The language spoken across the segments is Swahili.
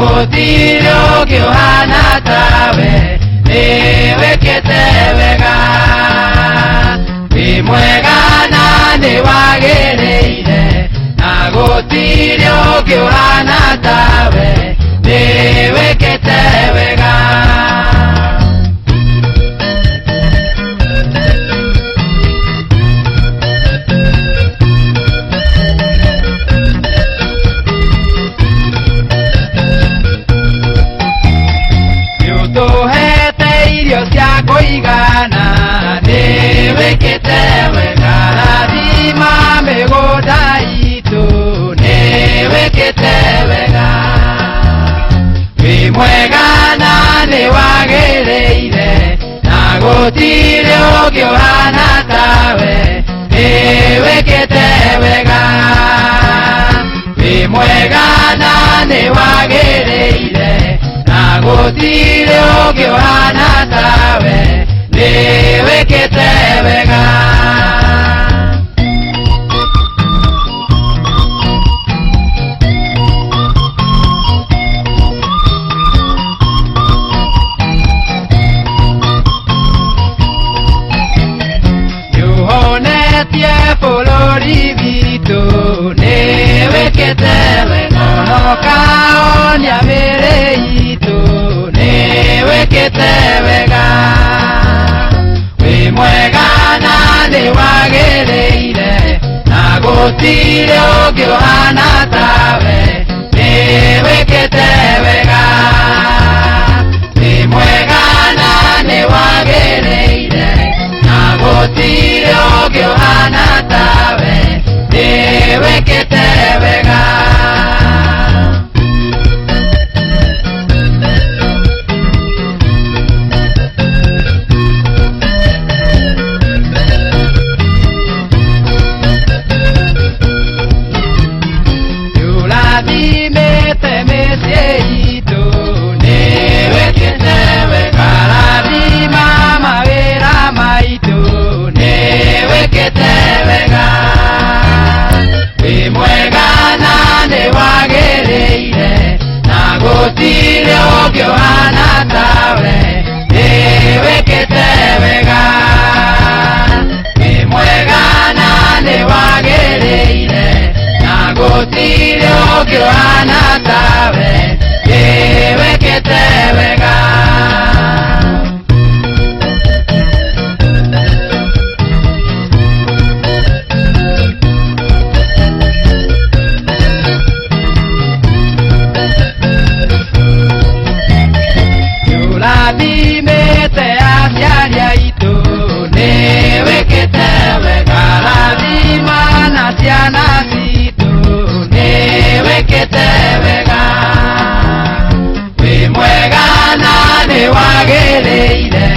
gutire ungi uhana tawe niwikite wega wi mwega na niwagiriire na gutire ungi uhana tawe niwikite wega kuigana niwikite wega rathima migunda itu niwikite wega wi mwega na niwagiriire na gutire ungi uhana tawe niwikite wega wi mwega na niwagiriire na gutire ungi uhana tawe niwikite wega yuhonetie bũrũri witũ niwikite wega nokaonia mĩrĩ itũ niwikite wega wi mwega na niwagiriire na gutire ungi uhana tawe niwikite wega wi mwega na niwagiriire na gutire ungi uhana tawe niwikite wega gutire ungi uhana tawe niwikite wega wi mwega na niwagiriire na gutire ungi uhana tawe niwikite wega rathimite aciari aitu niwikite wega rathima na ciana citu niwikite wega wi mwega na niwagiriire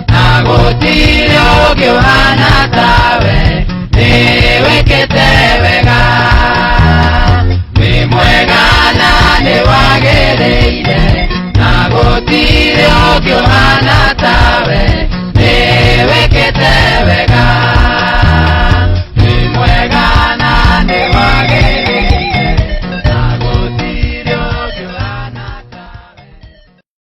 na gutire ungi uhana tawe niwikite wega wi mwega na niwagiriire na gutire ungi uhana tawe